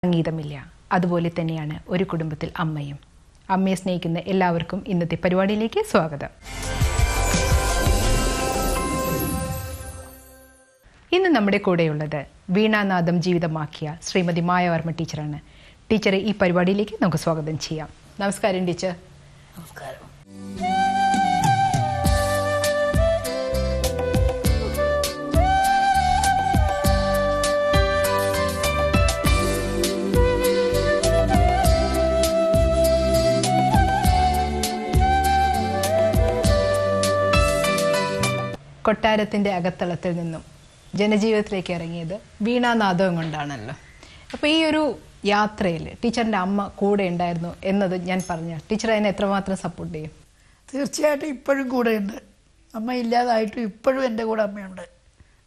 സംഗീതമില്ല. അതുപോലെ തന്നെയാണ് ഒരു കുടുംബത്തിൽ അമ്മയും. അമ്മയെ സ്നേഹിക്കുന്ന എല്ലാവർക്കും ഇന്നത്തെ പരിപാടിയിലേക്ക് സ്വാഗതം. ഇന്ന് നമ്മുടെ കൂടെയുള്ളത് വീണാനാദം ജീവിതമാക്കിയ ശ്രീമതി മായാവർമ്മ ടീച്ചറാണ്. ടീച്ചറെ ഈ പരിപാടിയിലേക്ക് നമുക്ക് സ്വാഗതം ചെയ്യാം. നമസ്കാരം ടീച്ചർ. നമസ്കാരം. കൊട്ടാരത്തിൻ്റെ അകത്തളത്തിൽ നിന്നും ജനജീവിതത്തിലേക്ക് ഇറങ്ങിയത് വീണാനാദവും കൊണ്ടാണല്ലോ. അപ്പോൾ ഈ ഒരു യാത്രയിൽ ടീച്ചറിൻ്റെ അമ്മ കൂടെ ഉണ്ടായിരുന്നു എന്നത് ഞാൻ പറഞ്ഞാൽ ടീച്ചർ അതിനെ എത്രമാത്രം സപ്പോർട്ട് ചെയ്യും? തീർച്ചയായിട്ടും ഇപ്പോഴും കൂടെയുണ്ട്. അമ്മ ഇല്ലാതായിട്ടും ഇപ്പോഴും എൻ്റെ കൂടെ അമ്മയുണ്ട്.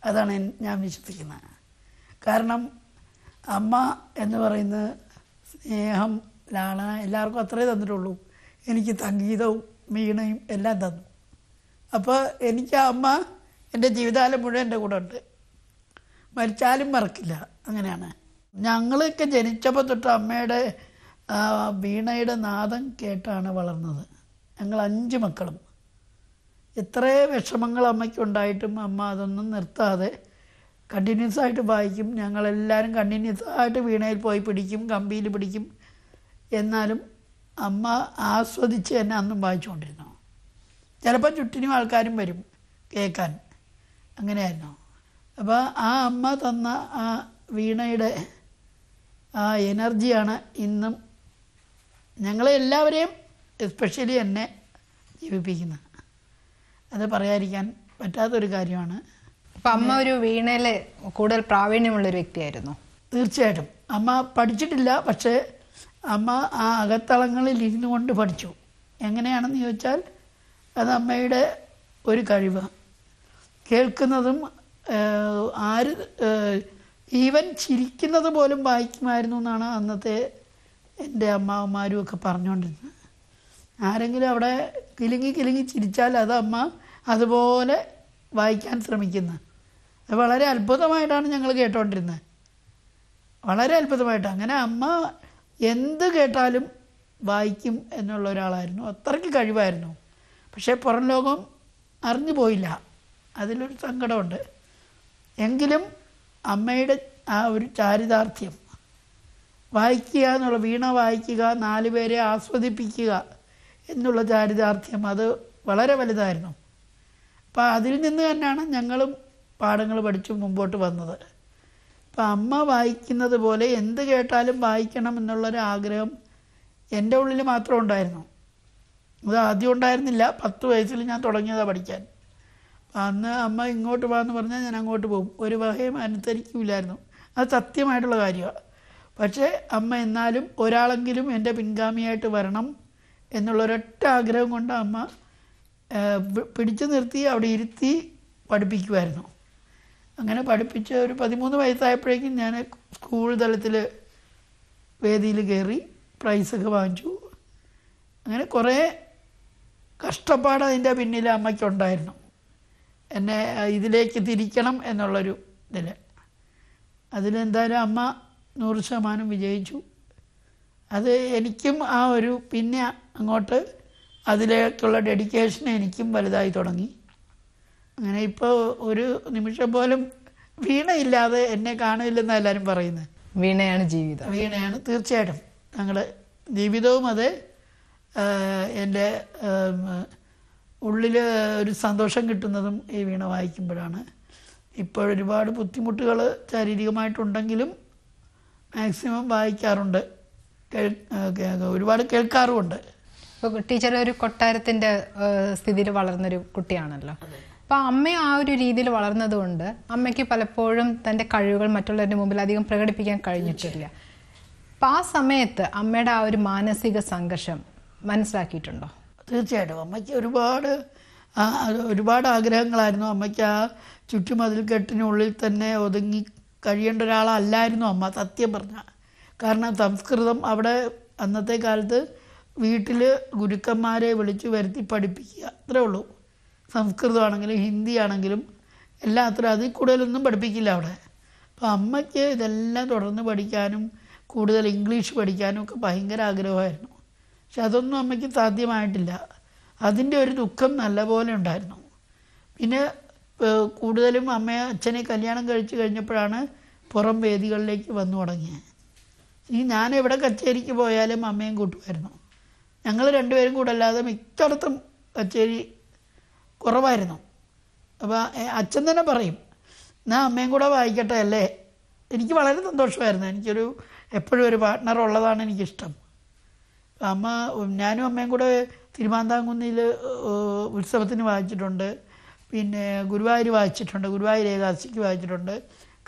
അതാണ് ഞാൻ വിശ്വസിക്കുന്നത്. കാരണം അമ്മ എന്ന് പറയുന്നത് സ്നേഹം, ലാളന എല്ലാവർക്കും അത്രേ തന്നിട്ടുള്ളൂ. എനിക്ക് സംഗീതവും വീണയും എല്ലാം തന്നു. അപ്പോൾ എനിക്ക് അമ്മ എൻ്റെ ജീവിതകാലം മുഴുവൻ എൻ്റെ കൂടെ ഉണ്ട്. മരിച്ചാലും മറക്കില്ല. അങ്ങനെയാണ്. ഞങ്ങളൊക്കെ ജനിച്ചപ്പോൾ തൊട്ട് അമ്മയുടെ വീണയുടെ നാദം കേട്ടാണ് വളർന്നത്. ഞങ്ങൾ 5 മക്കളും. എത്ര വിഷമങ്ങൾ അമ്മയ്ക്കുണ്ടായിട്ടും അമ്മ അതൊന്നും നിർത്താതെ കണ്ടിന്യൂസ് ആയിട്ട് വായിക്കും. ഞങ്ങളെല്ലാവരും കണ്ടിന്യൂസ് ആയിട്ട് വീണയിൽ പോയി പിടിക്കും, കമ്പിയിൽ പിടിക്കും. എന്നാലും അമ്മ ആസ്വദിച്ച് എന്നെ അന്നും വായിച്ചുകൊണ്ടിരുന്നു. ചിലപ്പോൾ ചുറ്റിനും ആൾക്കാരും വരും കേൾക്കാൻ. അങ്ങനെയായിരുന്നു. അപ്പോൾ ആ അമ്മ തന്ന ആ വീണയുടെ ആ എനർജിയാണ് ഇന്നും ഞങ്ങളെ എല്ലാവരെയും എസ്പെഷ്യലി എന്നെ ജീവിപ്പിക്കുന്നത്. അത് പറയാതിരിക്കാൻ പറ്റാത്തൊരു കാര്യമാണ്. അപ്പം അമ്മ ഒരു വീണയിൽ കൂടുതൽ പ്രാവീണ്യമുള്ളൊരു വ്യക്തിയായിരുന്നു. തീർച്ചയായിട്ടും. അമ്മ പഠിച്ചിട്ടില്ല, പക്ഷേ അമ്മ ആ അകത്തളങ്ങളിൽ ഇരുന്നു കൊണ്ട് പഠിച്ചു. എങ്ങനെയാണെന്ന് ചോദിച്ചാൽ അത് അമ്മയുടെ ഒരു കഴിവ്. കേൾക്കുന്നതും ആര് ഈവൻ ചിരിക്കുന്നത് പോലും വായിക്കുമായിരുന്നു എന്നാണ് അന്നത്തെ എൻ്റെ അമ്മാവന്മാരും ഒക്കെ പറഞ്ഞുകൊണ്ടിരുന്നത്. ആരെങ്കിലും അവിടെ കിലുങ്ങി ചിരിച്ചാൽ അത് അമ്മ അതുപോലെ വായിക്കാൻ ശ്രമിക്കുന്നത്. അത് വളരെ അത്ഭുതമായിട്ടാണ് ഞങ്ങൾ കേട്ടോണ്ടിരുന്നത്. വളരെ അത്ഭുതമായിട്ട്. അങ്ങനെ അമ്മ എന്ത് കേട്ടാലും വായിക്കും എന്നുള്ള ഒരാളായിരുന്നു. അത്രയ്ക്ക് കഴിവായിരുന്നു. പക്ഷേ പുറം ലോകം അറിഞ്ഞു പോയില്ല. അതിലൊരു സങ്കടമുണ്ട്. എങ്കിലും അമ്മയുടെ ആ ഒരു ചാരിതാർത്ഥ്യം, വായിക്കുക എന്നുള്ള, വീണ വായിക്കുക, 4 പേരെ ആസ്വദിപ്പിക്കുക എന്നുള്ള ചാരിതാർത്ഥ്യം, അത് വളരെ വലുതായിരുന്നു. അപ്പോൾ അതിൽ നിന്ന് തന്നെയാണ് ഞങ്ങളും പാഠങ്ങൾ പഠിച്ച് മുമ്പോട്ട് വന്നത്. അപ്പം അമ്മ വായിക്കുന്നത് പോലെ എന്ത് കേട്ടാലും വായിക്കണം എന്നുള്ളൊരാഗ്രഹം എൻ്റെ ഉള്ളിൽ മാത്രം ഉണ്ടായിരുന്നു. അത് ആദ്യം ഉണ്ടായിരുന്നില്ല. 10 വയസ്സിൽ ഞാൻ തുടങ്ങിയതാണ് പഠിക്കാൻ. അന്ന് അമ്മ ഇങ്ങോട്ട് പോകാമെന്ന് പറഞ്ഞാൽ ഞാൻ അങ്ങോട്ട് പോകും. ഒരു വകയും അനുസരിക്കില്ലായിരുന്നു. അത് സത്യമായിട്ടുള്ള കാര്യമാണ്. പക്ഷേ അമ്മ എന്നാലും ഒരാളെങ്കിലും എൻ്റെ പിൻഗാമിയായിട്ട് വരണം എന്നുള്ളൊരൊറ്റ ആഗ്രഹം കൊണ്ട് അമ്മ പിടിച്ചു നിർത്തി അവിടെ ഇരുത്തി പഠിപ്പിക്കുമായിരുന്നു. അങ്ങനെ പഠിപ്പിച്ച് ഒരു 13 വയസ്സായപ്പോഴേക്കും ഞാൻ സ്കൂൾ തലത്തിൽ വേദിയിൽ കയറി പ്രൈസൊക്കെ വാങ്ങിച്ചു. അങ്ങനെ കുറേ കഷ്ടപ്പാട് അതിൻ്റെ പിന്നിൽ അമ്മയ്ക്കുണ്ടായിരുന്നു. എന്നെ ഇതിലേക്ക് തിരിക്കണം എന്നുള്ളൊരു ഇതിൽ. അതിലെന്തായാലും അമ്മ 100% വിജയിച്ചു. അത് എനിക്കും ആ ഒരു പിന്നെ അങ്ങോട്ട് അതിലേക്കുള്ള ഡെഡിക്കേഷൻ എനിക്കും വലുതായി തുടങ്ങി. അങ്ങനെ ഇപ്പോൾ ഒരു നിമിഷം പോലും വീണയില്ലാതെ എന്നെ കാണില്ലെന്നാണ് എല്ലാവരും പറയുന്നത്. വീണയാണ് ജീവിതം. വീണയാണ് തീർച്ചയായിട്ടും ഞങ്ങളുടെ ജീവിതവും. അത് എൻ്റെ ഉള്ളിൽ ഒരു സന്തോഷം കിട്ടുന്നതും ഈ വീണ വായിക്കുമ്പോഴാണ്. ഇപ്പോഴൊരുപാട് ബുദ്ധിമുട്ടുകൾ ശാരീരികമായിട്ടുണ്ടെങ്കിലും മാക്സിമം വായിക്കാറുണ്ട്, ഒരുപാട് കേൾക്കാറുമുണ്ട്. ഇപ്പോൾ ടീച്ചർ ഒരു കൊട്ടാരത്തിൻ്റെ സ്ഥിതിയിൽ വളർന്നൊരു കുട്ടിയാണല്ലോ. അപ്പോൾ അമ്മ ആ ഒരു രീതിയിൽ വളർന്നതുകൊണ്ട് അമ്മയ്ക്ക് പലപ്പോഴും തൻ്റെ കഴിവുകൾ മറ്റുള്ളവരുടെ മുമ്പിൽ അധികം പ്രകടിപ്പിക്കാൻ കഴിഞ്ഞിട്ടില്ല. അപ്പം ആ സമയത്ത് അമ്മയുടെ ആ ഒരു മാനസിക സംഘർഷം മനസ്സിലാക്കിയിട്ടുണ്ടോ? തീർച്ചയായിട്ടും. അമ്മയ്ക്ക് ഒരുപാട് ആഗ്രഹങ്ങളായിരുന്നു. അമ്മയ്ക്ക് ആ ചുറ്റുമതിൽക്കെട്ടിനുള്ളിൽ തന്നെ ഒതുങ്ങി കഴിയേണ്ട ഒരാളല്ലായിരുന്നു അമ്മ, സത്യം പറഞ്ഞാൽ. കാരണം സംസ്കൃതം അവിടെ അന്നത്തെ കാലത്ത് വീട്ടിൽ ഗുരുക്കന്മാരെ വിളിച്ചു വരുത്തി പഠിപ്പിക്കുക, അത്രേ ഉള്ളൂ. സംസ്കൃതമാണെങ്കിലും ഹിന്ദി ആണെങ്കിലും എല്ലാം അത്ര, അതിൽ കൂടുതലൊന്നും പഠിപ്പിക്കില്ല അവിടെ. അപ്പോൾ അമ്മയ്ക്ക് ഇതെല്ലാം തുടർന്ന് പഠിക്കാനും കൂടുതൽ ഇംഗ്ലീഷ് പഠിക്കാനും ഒക്കെ ഭയങ്കര ആഗ്രഹമായിരുന്നു. പക്ഷെ അതൊന്നും അമ്മയ്ക്ക് സാധ്യമായിട്ടില്ല. അതിൻ്റെ ഒരു ദുഃഖം നല്ലപോലെ ഉണ്ടായിരുന്നു. പിന്നെ കൂടുതലും അമ്മയെ അച്ഛനെ കല്യാണം കഴിച്ച് കഴിഞ്ഞപ്പോഴാണ് പുറം വേദികളിലേക്ക് വന്നു തുടങ്ങിയത്. ഞാൻ എവിടെ കച്ചേരിക്ക് പോയാലും അമ്മയും കൂട്ടുമായിരുന്നു. ഞങ്ങൾ രണ്ടുപേരും കൂടെ അല്ലാതെ മിക്കയിടത്തും കച്ചേരി കുറവായിരുന്നു. അപ്പോൾ അച്ഛൻ തന്നെ പറയും, എന്നാൽ അമ്മയും കൂടെ വായിക്കട്ടെ അല്ലേ. എനിക്ക് വളരെ സന്തോഷമായിരുന്നു. എനിക്കൊരു എപ്പോഴും ഒരു പാർട്ട്ണർ ഉള്ളതാണ് എനിക്കിഷ്ടം. അമ്മ ഞാനും അമ്മയും കൂടെ തിരുമാന്താംകുന്നിൽ ഉത്സവത്തിന് വായിച്ചിട്ടുണ്ട്. പിന്നെ ഗുരുവായൂർ വായിച്ചിട്ടുണ്ട്, ഗുരുവായൂർ ഏകാദശിക്ക് വായിച്ചിട്ടുണ്ട്,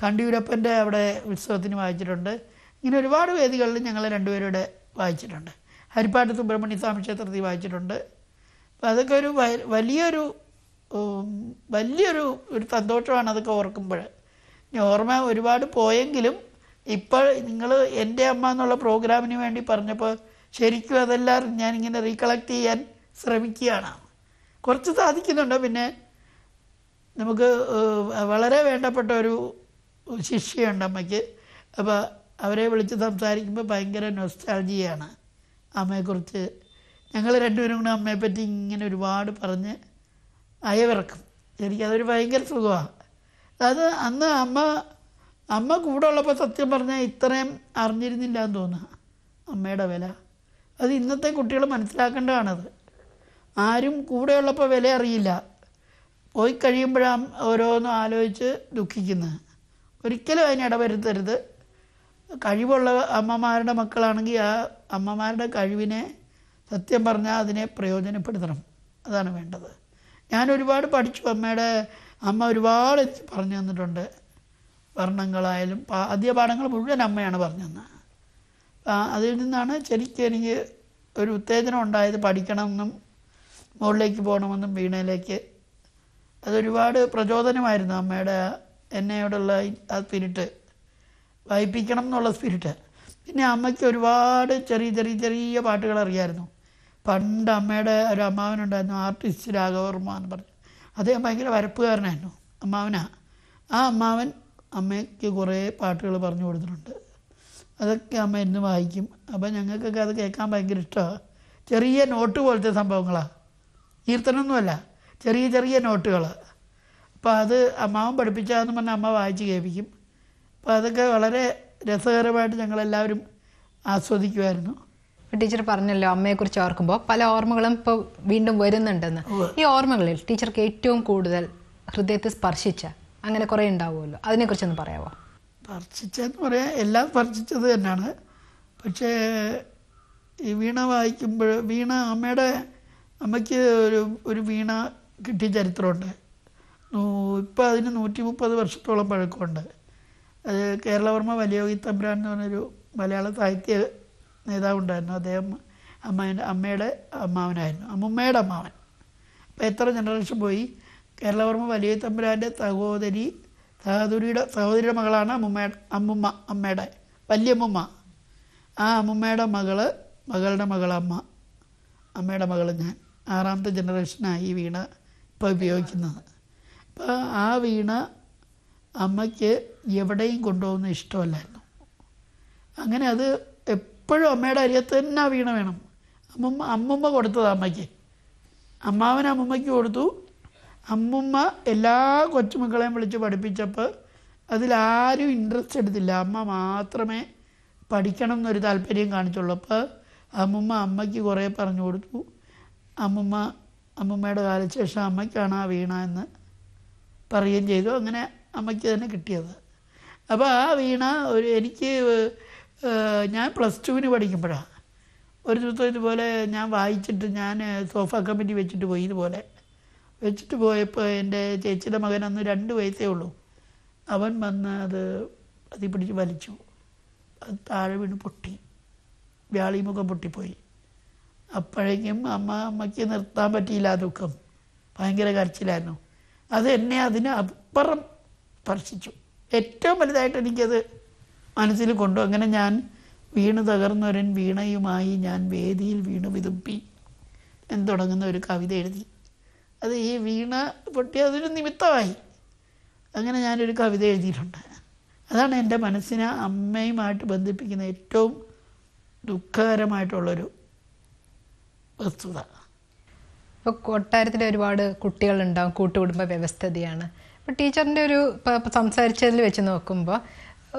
കണ്ടിയൂരപ്പൻ്റെ അവിടെ ഉത്സവത്തിന് വായിച്ചിട്ടുണ്ട്. ഇങ്ങനെ ഒരുപാട് വേദികളിൽ ഞങ്ങൾ രണ്ടുപേരുടെ വായിച്ചിട്ടുണ്ട്. ഹരിപ്പാട്ട് സുബ്രഹ്മണ്യ സ്വാമി ക്ഷേത്രത്തിൽ വായിച്ചിട്ടുണ്ട്. അപ്പോൾ അതൊക്കെ ഒരു വലിയൊരു സന്തോഷമാണ് അതൊക്കെ ഓർക്കുമ്പോൾ. ഓർമ്മ ഒരുപാട് പോയെങ്കിലും ഇപ്പോൾ നിങ്ങൾ എൻ്റെ അമ്മ എന്നുള്ള പ്രോഗ്രാമിന് വേണ്ടി പറഞ്ഞപ്പോൾ ശരിക്കും അതെല്ലാം ഞാനിങ്ങനെ റീകളക്ട് ചെയ്യാൻ ശ്രമിക്കുകയാണ്. കുറച്ച് സാധിക്കുന്നുണ്ട്. പിന്നെ നമുക്ക് വളരെ വേണ്ടപ്പെട്ട ഒരു ശിഷ്യയുണ്ട് അമ്മയ്ക്ക്. അപ്പോൾ അവരെ വിളിച്ച് സംസാരിക്കുമ്പോൾ ഭയങ്കര നൊസ്റ്റാൾജിയാണ് അമ്മയെക്കുറിച്ച്. ഞങ്ങൾ രണ്ടുപേരും കൂടെ അമ്മയെപ്പറ്റി ഇങ്ങനെ ഒരുപാട് പറഞ്ഞ് അയവിറക്കും. എനിക്കതൊരു ഭയങ്കര സുഖമാണ്. അത് അന്ന് അമ്മ കൂടെ ഉള്ളപ്പോൾ സത്യം പറഞ്ഞാൽ ഇത്രയും അറിഞ്ഞിരുന്നില്ല എന്ന് തോന്നുക അമ്മയുടെ വില. അത് ഇന്നത്തെ കുട്ടികൾ മനസ്സിലാക്കേണ്ടതാണത്. ആരും കൂടെ ഉള്ളപ്പോൾ വില അറിയില്ല. പോയി കഴിയുമ്പോഴാണ് ഓരോന്നും ആലോചിച്ച് ദുഃഖിക്കുന്നത്. ഒരിക്കലും അതിന് ഇടവരുത്തരുത്. കഴിവുള്ള അമ്മമാരുടെ മക്കളാണെങ്കിൽ ആ അമ്മമാരുടെ കഴിവിനെ സത്യം പറഞ്ഞാൽ അതിനെ പ്രയോജനപ്പെടുത്തണം. അതാണ് വേണ്ടത്. ഞാൻ ഒരുപാട് പഠിച്ചു. അമ്മ ഒരുപാട് എനിക്ക് പറഞ്ഞു തന്നിട്ടുണ്ട്. വർണ്ണങ്ങളായാലും ആദ്യ പാഠങ്ങൾ മുഴുവൻ അമ്മയാണ് പറഞ്ഞു തന്നത്. അതിൽ നിന്നാണ് ശരിക്കും എനിക്ക് ഒരു ഉത്തേജനം ഉണ്ടായത്, പഠിക്കണമെന്നും മുകളിലേക്ക് പോകണമെന്നും വീണയിലേക്ക്. അതൊരുപാട് പ്രചോദനമായിരുന്നു അമ്മയുടെ എന്നോടുള്ള ആ സ്പിരിറ്റ്, വായിപ്പിക്കണം എന്നുള്ള സ്പിരിറ്റ്. പിന്നെ അമ്മയ്ക്ക് ഒരുപാട് ചെറിയ പാട്ടുകൾ അറിയാമായിരുന്നു. പണ്ട് അമ്മയുടെ ഒരു അമ്മാവനുണ്ടായിരുന്നു, ആർട്ടിസ്റ്റ് രാഘവർമ്മ എന്ന് പറഞ്ഞു. അദ്ദേഹം ഭയങ്കര വരപ്പുകാരനായിരുന്നു. ആ അമ്മാവൻ അമ്മയ്ക്ക് കുറേ പാട്ടുകൾ പറഞ്ഞു കൊടുത്തിട്ടുണ്ട്. അതൊക്കെ അമ്മ എന്ന് വായിക്കും. അപ്പം ഞങ്ങൾക്കൊക്കെ അത് കേൾക്കാൻ ഭയങ്കര ഇഷ്ടമാണ്. ചെറിയ നോട്ട് പോലത്തെ സംഭവങ്ങളാണ്, കീർത്തനമൊന്നുമല്ല, ചെറിയ നോട്ടുകൾ. അപ്പോൾ അത് അമ്മാവൻ പഠിപ്പിച്ചാന്ന് പറഞ്ഞാൽ അമ്മ വായിച്ച് കേൾപ്പിക്കും. അപ്പോൾ അതൊക്കെ വളരെ രസകരമായിട്ട് ഞങ്ങളെല്ലാവരും ആസ്വദിക്കുമായിരുന്നു. ടീച്ചർ പറഞ്ഞല്ലോ അമ്മയെക്കുറിച്ച് ഓർക്കുമ്പോൾ പല ഓർമ്മകളും ഇപ്പോൾ വീണ്ടും വരുന്നുണ്ടെന്ന്. ഈ ഓർമ്മകളിൽ ടീച്ചർക്ക് ഏറ്റവും കൂടുതൽ ഹൃദയത്തെ സ്പർശിച്ച അങ്ങനെ കുറേ ഉണ്ടാവുമല്ലോ, അതിനെക്കുറിച്ചൊന്ന് പറയാമോ? സ്പർശിച്ചെന്ന് പറയാൻ എല്ലാം സ്പർശിച്ചത് തന്നെയാണ്. പക്ഷേ ഈ വീണ വായിക്കുമ്പോൾ അമ്മയ്ക്ക് ഒരു വീണ കിട്ടിയ ചരിത്രമുണ്ട്. ഇപ്പോൾ അതിന് 130 വർഷത്തോളം പഴക്കമുണ്ട്. അത് കേരളവർമ്മ വലിയോഗി തമ്പുരാൻ എന്ന് പറഞ്ഞൊരു മലയാള സാഹിത്യ നേതാവുണ്ടായിരുന്നു. അദ്ദേഹം അമ്മയുടെ അമ്മാവനായിരുന്നു, അമ്മുമ്മയുടെ അമ്മാവൻ. അപ്പോൾ എത്ര ജനറേഷൻ പോയി. കേരളവർമ്മ വലിയോഗി തമ്പുരാൻ്റെ സഹോദരിയുടെ മകളാണ് അമ്മയുടെ വല്യമ്മൂമ്മ. ആ അമ്മുമ്മയുടെ മകളുടെ മകളമ്മ, അമ്മയുടെ മകൾ ഞാൻ. 6ാമത്തെ ജനറേഷനായി ഈ വീണ ഇപ്പോൾ ഉപയോഗിക്കുന്നത്. അപ്പോൾ ആ വീണ അമ്മയ്ക്ക് എവിടെയും കൊണ്ടുപോകുന്ന ഇഷ്ടമല്ലായിരുന്നു. അങ്ങനെ അത് എപ്പോഴും അമ്മയുടെ അരിയത്ത് തന്നെ ആ വീണ വേണം. അമ്മുമ്മ കൊടുത്തത് അമ്മയ്ക്ക്, അമ്മാവൻ അമ്മുമ്മയ്ക്ക് കൊടുത്തു. അമ്മുമ്മ എല്ലാ കൊച്ചുമക്കളെയും വിളിച്ച് പഠിപ്പിച്ചപ്പോൾ അതിലാരും ഇൻട്രസ്റ്റ് എടുത്തില്ല. അമ്മ മാത്രമേ പഠിക്കണം എന്നൊരു താല്പര്യം കാണിച്ചുള്ളൂ. അപ്പോൾ അമ്മയ്ക്ക് കുറേ പറഞ്ഞു കൊടുത്തു. അമ്മുമ്മയുടെ കാലശേഷം അമ്മയ്ക്കാണ് ആ വീണ എന്ന് പറയുകയും ചെയ്തു. അങ്ങനെ അമ്മയ്ക്ക് തന്നെ കിട്ടിയത്. അപ്പോൾ ആ വീണ ഞാൻ +2 പഠിക്കുമ്പോഴാണ് ഒരു ദിവസം ഇതുപോലെ ഞാൻ വായിച്ചിട്ട് ഞാൻ സോഫ കമ്മിറ്റി വെച്ചിട്ട് പോയപ്പോൾ എൻ്റെ ചേച്ചിയുടെ മകൻ അന്ന് 2 വയസ്സേ ഉള്ളൂ. അവൻ വന്ന് അതിൽ പിടിച്ച് വലിച്ചു. അത് താഴെ വീണ് പൊട്ടി, വ്യാളിമുഖം പൊട്ടിപ്പോയി. അപ്പോഴേക്കും അമ്മയ്ക്ക് നിർത്താൻ പറ്റിയില്ല ആ ദുഃഖം. ഭയങ്കര കരച്ചിലായിരുന്നു. അത് എന്നെ അതിനപ്പുറം സ്പർശിച്ചു. ഏറ്റവും വലുതായിട്ട് എനിക്കത് മനസ്സിൽ കൊണ്ടു. അങ്ങനെ ഞാൻ വീണ് തകർന്നൊരൻ വീണയുമായി ഞാൻ വേദിയിൽ വീണു വിതുമ്പി എന്ന് തുടങ്ങുന്ന ഒരു കവിത എഴുതി. അത് ഈ വീണ പൊട്ടി അതൊരു നിമിത്തമായി. അങ്ങനെ ഞാനൊരു കവിത എഴുതിയിട്ടുണ്ട്. അതാണ് എൻ്റെ മനസ്സിനെ അമ്മയുമായിട്ട് ബന്ധിപ്പിക്കുന്ന ഏറ്റവും ദുഃഖകരമായിട്ടുള്ളൊരു വസ്തുത. ഇപ്പോൾ കൊട്ടാരത്തിൽ ഒരുപാട് കുട്ടികളുണ്ടാവും, കൂട്ടുകുടുംബ വ്യവസ്ഥതയാണ്. അപ്പോൾ ടീച്ചറിൻ്റെ ഒരു സംസാരിച്ചതിൽ വെച്ച് നോക്കുമ്പോൾ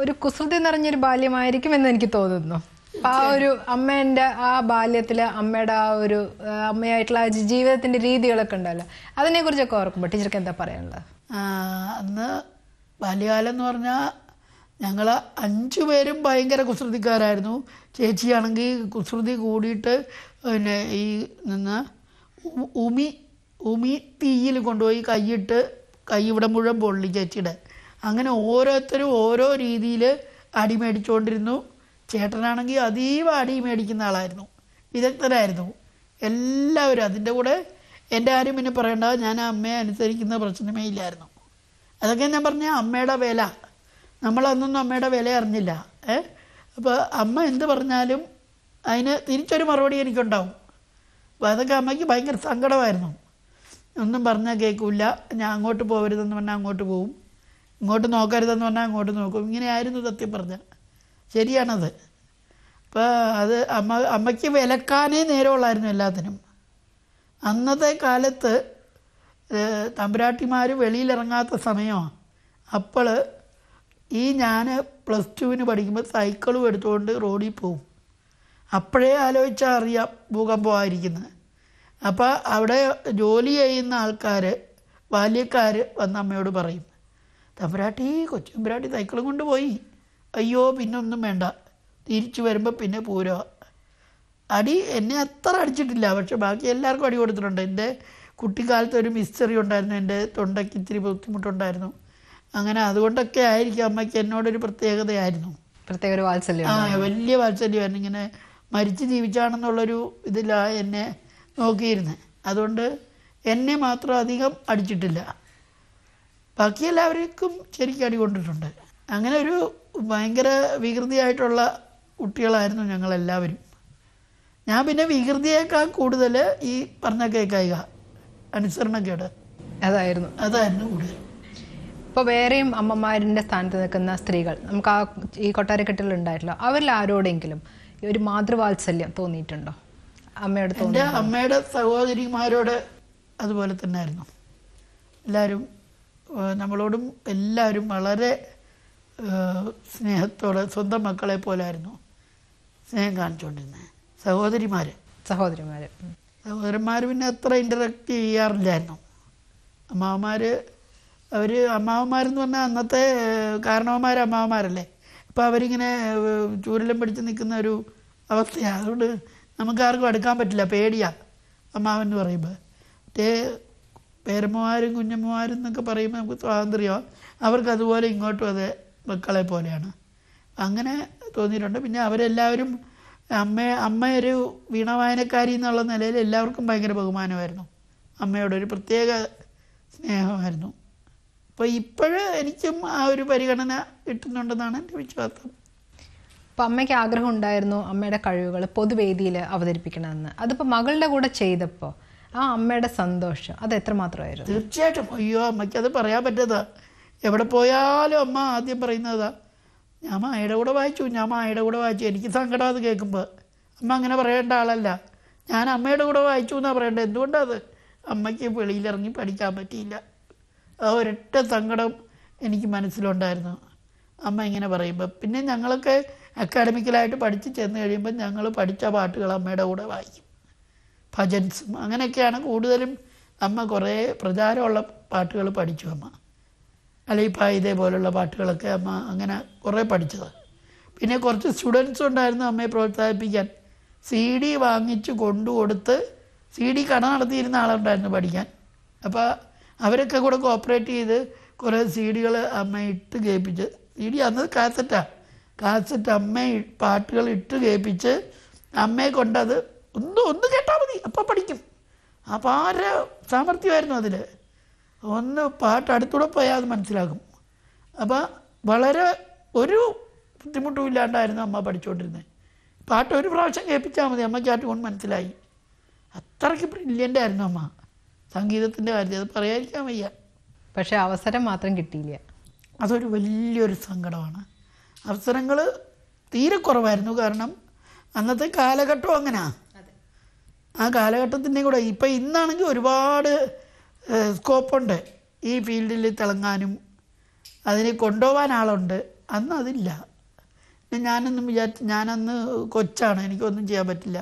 ഒരു കുസൃതി നിറഞ്ഞൊരു ബാല്യമായിരിക്കും എന്ന് എനിക്ക് തോന്നുന്നു. അപ്പം ആ ഒരു അമ്മേൻ്റെ ആ ബാല്യത്തിൽ അമ്മയുടെ ആ ഒരു അമ്മയായിട്ടുള്ള ആ ജീവിതത്തിൻ്റെ രീതികളൊക്കെ ഉണ്ടല്ലോ, അതിനെക്കുറിച്ചൊക്കെ ഓർക്കുമ്പോൾ ടീച്ചർക്ക് എന്താ പറയാനുള്ളത്? അന്ന് ബാല്യകാലം എന്ന് പറഞ്ഞാൽ ഞങ്ങൾ 5 പേരും ഭയങ്കര കുസൃതിക്കാരായിരുന്നു. ചേച്ചിയാണെങ്കിൽ കുസൃതി കൂടിയിട്ട് പിന്നെ ഈ നിന്ന് ഉമി തീയിൽ കൊണ്ടുപോയി കൈയിട്ട് കൈ ഇവിടെ മുഴുവൻ പൊള്ളി ചേച്ചിയുടെ. അങ്ങനെ ഓരോരുത്തരും ഓരോ രീതിയിൽ അടി മേടിച്ചുകൊണ്ടിരുന്നു. ചേട്ടനാണെങ്കിൽ അതീവ അടി മേടിക്കുന്ന ആളായിരുന്നു, വിദഗ്ധരായിരുന്നു എല്ലാവരും. അതിൻ്റെ കൂടെ എൻ്റെ ആരും പിന്നെ പറയണ്ട, ഞാൻ അമ്മയെ അനുസരിക്കുന്ന പ്രശ്നമേ ഇല്ലായിരുന്നു. അതൊക്കെ ഞാൻ പറഞ്ഞ അമ്മയുടെ വില, നമ്മളന്നൊന്നും അമ്മയുടെ വില അറിഞ്ഞില്ല. അപ്പോൾ അമ്മ എന്ത് പറഞ്ഞാലും അതിന് തിരിച്ചൊരു മറുപടി എനിക്കുണ്ടാവും. അപ്പോൾ അതൊക്കെ അമ്മയ്ക്ക് ഭയങ്കര സങ്കടമായിരുന്നു. ഒന്നും പറഞ്ഞാൽ കേൾക്കില്ല, ഞാൻ അങ്ങോട്ട് പോകരുതെന്ന് പറഞ്ഞാൽ അങ്ങോട്ട് പോവും, ഇങ്ങോട്ട് നോക്കരുതെന്ന് പറഞ്ഞാൽ അങ്ങോട്ട് നോക്കും. ഇങ്ങനെയായിരുന്നു സത്യം പറഞ്ഞാൽ. ശരിയാണത്. അപ്പോൾ അത് അമ്മയ്ക്ക് വിലക്കാനേ നേരമുള്ളായിരുന്നു എല്ലാത്തിനും. അന്നത്തെ കാലത്ത് തമ്പുരാട്ടിമാർ വെളിയിലിറങ്ങാത്ത സമയമാണ്. അപ്പോൾ ഞാൻ +2 പഠിക്കുമ്പോൾ സൈക്കിളും എടുത്തുകൊണ്ട് റോഡിൽ പോവും. അപ്പോഴേ ആലോചിച്ചാൽ അറിയാം ഭൂകമ്പമായിരിക്കുന്നത്. അപ്പോൾ അവിടെ ജോലി ചെയ്യുന്ന ആൾക്കാർ, ബാല്യക്കാർ വന്ന് അമ്മയോട് പറയും, തമ്പുരാട്ടി കൊച്ചുമ്പുരാട്ടി സൈക്കിളും കൊണ്ട് പോയി, അയ്യോ പിന്നെ ഒന്നും വേണ്ട, തിരിച്ചു വരുമ്പോൾ പിന്നെ പൂരോ. അടി എന്നെ അത്ര അടിച്ചിട്ടില്ല, പക്ഷെ ബാക്കി എല്ലാവർക്കും അടി കൊടുത്തിട്ടുണ്ട്. എൻ്റെ കുട്ടിക്കാലത്ത് ഒരു മിസ്റ്ററി ഉണ്ടായിരുന്നു, എൻ്റെ തൊണ്ടയ്ക്ക് ഇത്തിരി ബുദ്ധിമുട്ടുണ്ടായിരുന്നു. അങ്ങനെ അതുകൊണ്ടൊക്കെ ആയിരിക്കും അമ്മയ്ക്ക് എന്നോടൊരു പ്രത്യേകതയായിരുന്നു, പ്രത്യേക ഒരു വാത്സല്യം. വലിയ വാത്സല്യമായിരുന്നു. ഇങ്ങനെ മരിച്ച് ജീവിച്ചാണെന്നുള്ളൊരു ഇതിലാണ് എന്നെ നോക്കിയിരുന്നത്. അതുകൊണ്ട് എന്നെ മാത്രം അധികം അടിച്ചിട്ടില്ല, ബാക്കി എല്ലാവർക്കും ശരിക്കും അടി കൊണ്ടിട്ടുണ്ട്. അങ്ങനെ ഒരു ഭയങ്കര വികൃതിയായിട്ടുള്ള കുട്ടികളായിരുന്നു ഞങ്ങളെല്ലാവരും. ഞാൻ പിന്നെ വികൃതിയേക്കാൾ കൂടുതൽ ഈ പറഞ്ഞ കേൾക്കുക അനുസരണക്കേട് അതായിരുന്നു കൂടുതൽ. ഇപ്പോൾ വേറെയും അമ്മമാരിൻ്റെ സ്ഥാനത്ത് നിൽക്കുന്ന സ്ത്രീകൾ നമുക്ക് ഈ കൊട്ടാരക്കെട്ടിലുണ്ടായിട്ടില്ല, അവരിൽ ആരോടെങ്കിലും ഒരു മാതൃവാത്സല്യം തോന്നിയിട്ടുണ്ടോ? അമ്മയോട് എൻ്റെ അമ്മയുടെ സഹോദരിമാരോട് അതുപോലെ തന്നെ ആയിരുന്നു. എല്ലാവരും നമ്മളോടും എല്ലാവരും വളരെ സ്നേഹത്തോടെ സ്വന്തം മക്കളെ പോലായിരുന്നു സ്നേഹം കാണിച്ചുകൊണ്ടിരുന്നത്. സഹോദരന്മാർ പിന്നെ അത്ര ഇൻ്ററാക്ട് ചെയ്യാറില്ലായിരുന്നു. അമ്മാവന്മാരെന്ന് പറഞ്ഞാൽ അന്നത്തെ അമ്മാവന്മാരല്ലേ. അപ്പോൾ അവരിങ്ങനെ ചൂരലും പിടിച്ച് നിൽക്കുന്ന ഒരു അവസ്ഥയാണ്. അതുകൊണ്ട് നമുക്കാർക്കും അടുക്കാൻ പറ്റില്ല, പേടിയാണ് അമ്മാവൻ എന്ന് പറയുമ്പോൾ. മറ്റേ പേരമ്മമാരും കുഞ്ഞമ്മമാരും എന്നൊക്കെ പറയുമ്പോൾ നമുക്ക് സ്വാതന്ത്ര്യമാണ്, അവർക്ക് അതുപോലെ ഇങ്ങോട്ടും അത് മക്കളെ പോലെയാണ്. അങ്ങനെ തോന്നിയിട്ടുണ്ട്. പിന്നെ അവരെല്ലാവരും അമ്മയൊരു വീണവായനക്കാരി എന്നുള്ള നിലയിൽ എല്ലാവർക്കും ഭയങ്കര ബഹുമാനമായിരുന്നു, അമ്മയോടൊരു പ്രത്യേക സ്നേഹമായിരുന്നു. അപ്പോൾ ഇപ്പോഴും എനിക്കും ആ ഒരു പരിഗണന കിട്ടുന്നുണ്ടെന്നാണ് എൻ്റെ വിശ്വാസം. അപ്പോൾ അമ്മയ്ക്ക് ആഗ്രഹം ഉണ്ടായിരുന്നു അമ്മയുടെ കഴിവുകൾ പൊതുവേദിയിൽ അവതരിപ്പിക്കണമെന്ന്. അതിപ്പോൾ മകളുടെ കൂടെ ചെയ്തപ്പോൾ ആ അമ്മയുടെ സന്തോഷം അത് എത്രമാത്രമായിരുന്നു? തീർച്ചയായിട്ടും. അയ്യോ, അമ്മയ്ക്കത് പറയാൻ പറ്റതാ. എവിടെ പോയാലും അമ്മ ആദ്യം പറയുന്നതാ, ഞാൻ മായയുടെ കൂടെ വായിച്ചു. എനിക്ക് സങ്കടം അത് കേൾക്കുമ്പോൾ. അമ്മ അങ്ങനെ പറയേണ്ട ആളല്ല, ഞാൻ അമ്മയുടെ കൂടെ വായിച്ചു എന്നാണ് പറയേണ്ടത്. എന്തുകൊണ്ടത് അമ്മയ്ക്ക് വെളിയിലിറങ്ങി പഠിക്കാൻ പറ്റിയില്ല. ആ ഒരൊറ്റ സങ്കടം എനിക്ക് മനസ്സിലുണ്ടായിരുന്നു അമ്മ ഇങ്ങനെ പറയുമ്പോൾ. പിന്നെ ഞങ്ങളൊക്കെ അക്കാഡമിക്കലായിട്ട് പഠിച്ച് ചെന്ന് കഴിയുമ്പോൾ ഞങ്ങൾ പഠിച്ച പാട്ടുകൾ അമ്മയുടെ കൂടെ വായിക്കും, ഭജൻസും അങ്ങനെയൊക്കെയാണ് കൂടുതലും. അമ്മ കുറേ പ്രചാരമുള്ള പാട്ടുകൾ പഠിച്ചു അമ്മ. അലൈപ്പായ ഇതേപോലുള്ള പാട്ടുകളൊക്കെ അമ്മ അങ്ങനെ കുറേ പഠിച്ചത്. പിന്നെ കുറച്ച് സ്റ്റുഡൻസ് ഉണ്ടായിരുന്നു അമ്മയെ പ്രോത്സാഹിപ്പിക്കാൻ. CD വാങ്ങിച്ച് കൊണ്ടുകൊടുത്ത്, CD കട നടത്തിയിരുന്ന ആളുണ്ടായിരുന്നു പഠിക്കാൻ. അപ്പോൾ അവരൊക്കെ കൂടെ കോപ്പറേറ്റ് ചെയ്ത് കുറേ CDകൾ അമ്മ ഇട്ട് കേൾപ്പിച്ച്, CD അന്ന് കാസറ്റ് അമ്മ പാട്ടുകൾ ഇട്ട് കേൾപ്പിച്ച് അമ്മയെ കൊണ്ടത് ഒന്ന് കേട്ടാൽ മതി അപ്പം പഠിക്കും. അപാര സാമർഥ്യമായിരുന്നു അതിൽ. ഒന്ന് പാട്ട് അടുത്തൂടെ പോയാൽ അത് മനസ്സിലാകും. അപ്പോൾ വളരെ ഒരു ബുദ്ധിമുട്ടും ഇല്ലാണ്ടായിരുന്നു അമ്മ പഠിച്ചുകൊണ്ടിരുന്നത്. പാട്ട് ഒരു പ്രാവശ്യം കേൾപ്പിച്ചാൽ മതി, അമ്മയ്ക്ക് ആട്ടുകൊണ്ട് മനസ്സിലായി. അത്രയ്ക്ക് ബ്രില്യൻ്റ് ആയിരുന്നു അമ്മ സംഗീതത്തിൻ്റെ കാര്യത്തിൽ, അത് പറയാതിരിക്കാൻ വയ്യ. പക്ഷേ അവസരം മാത്രം കിട്ടിയില്ല. അതൊരു വലിയൊരു സങ്കടമാണ്. അവസരങ്ങൾ തീരെ കുറവായിരുന്നു. കാരണം അന്നത്തെ കാലഘട്ടം അങ്ങനെയാണ്. ആ കാലഘട്ടത്തിൻ്റെ കൂടെ ഇപ്പം ഇന്നാണെങ്കിൽ ഒരുപാട് സ്കോപ്പുണ്ട് ഈ ഫീൽഡിൽ തിളങ്ങാനും, അതിനെ കൊണ്ടുപോകാൻ ആളുണ്ട്. അന്ന് അതില്ല. ഞാനൊന്നും ഞാനന്ന് കൊച്ചാണ്, എനിക്കൊന്നും ചെയ്യാൻ പറ്റില്ല.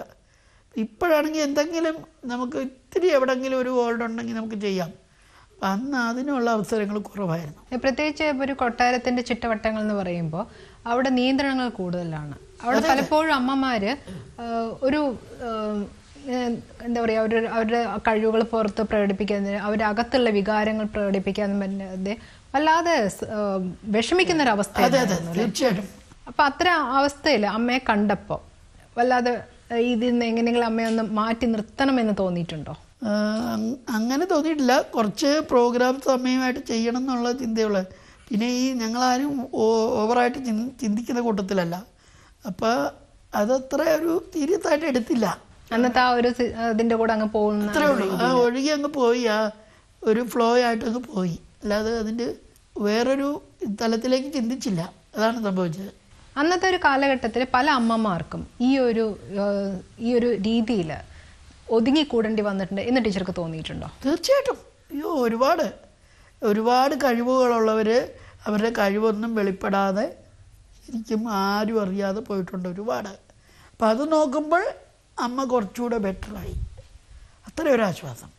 ഇപ്പോഴാണെങ്കിൽ എന്തെങ്കിലും നമുക്ക് ഇത്തിരി എവിടെയെങ്കിലും ഒരു ഗോൾഡ് ഉണ്ടെങ്കിൽ നമുക്ക് ചെയ്യാം. അപ്പം അന്ന് അതിനുള്ള അവസരങ്ങൾ കുറവായിരുന്നു. പ്രത്യേകിച്ച് ഒരു കൊട്ടാരത്തിന്റെ ചുറ്റുവട്ടങ്ങൾ എന്ന് പറയുമ്പോൾ അവിടെ നിയന്ത്രണങ്ങൾ കൂടുതലാണ്. അവിടെ പലപ്പോഴും അമ്മമാര് ഒരു എന്താ പറയുക, അവരുടെ കഴിവുകൾ പുറത്ത് പ്രകടിപ്പിക്കാതെ അവരുടെ അകത്തുള്ള വികാരങ്ങൾ പ്രകടിപ്പിക്കാതെ വല്ലാതെ വിഷമിക്കുന്ന ഒരു അവസ്ഥ. തീർച്ചയായിട്ടും. അപ്പൊ അത്തരം അവസ്ഥയിൽ അമ്മയെ കണ്ടപ്പോൾ വല്ലാതെ ഇതിൽ നിന്ന് എങ്ങനെയെങ്കിലും അമ്മയെ ഒന്ന് മാറ്റി നിർത്തണമെന്ന് തോന്നിയിട്ടുണ്ടോ? അങ്ങനെ തോന്നിയിട്ടില്ല. കുറച്ച് പ്രോഗ്രാംസ് അമ്മയുമായിട്ട് ചെയ്യണം എന്നുള്ള ചിന്തയുള്ളത്. പിന്നെ ഈ ഞങ്ങളാരും ഓവറായിട്ട് ചിന്തിക്കുന്ന കൂട്ടത്തിലല്ല. അപ്പോൾ അതത്ര ഒരു സീരിയസ് ആയിട്ട് എടുത്തില്ല. അന്നത്തെ ആ ഒരു ഇതിൻ്റെ കൂടെ അങ്ങ് പോകുന്ന അത്രേ ഉള്ളൂ. ആ ഒഴുകി അങ്ങ് പോയി, ആ ഒരു ഫ്ലോ ആയിട്ട് അങ്ങ് പോയി. അല്ലാതെ അതിൻ്റെ വേറൊരു തലത്തിലേക്ക് ചിന്തിച്ചില്ല. അതാണ് സംഭവിച്ചത്. അന്നത്തെ ഒരു കാലഘട്ടത്തിൽ പല അമ്മമാർക്കും ഈ ഒരു രീതിയിൽ ഒതുങ്ങിക്കൂടേണ്ടി വന്നിട്ടുണ്ട് എന്ന് ടീച്ചർക്ക് തോന്നിയിട്ടുണ്ടോ? തീർച്ചയായിട്ടും. അയ്യോ, ഒരുപാട് കഴിവുകളുള്ളവർ അവരുടെ കഴിവൊന്നും വെളിപ്പെടാതെ ശരിക്കും ആരും അറിയാതെ പോയിട്ടുണ്ട് ഒരുപാട്. അപ്പം അത് നോക്കുമ്പോൾ അമ്മ കുറച്ചുകൂടെ ബെറ്ററായി. അത്ര ഒരു ആശ്വാസം.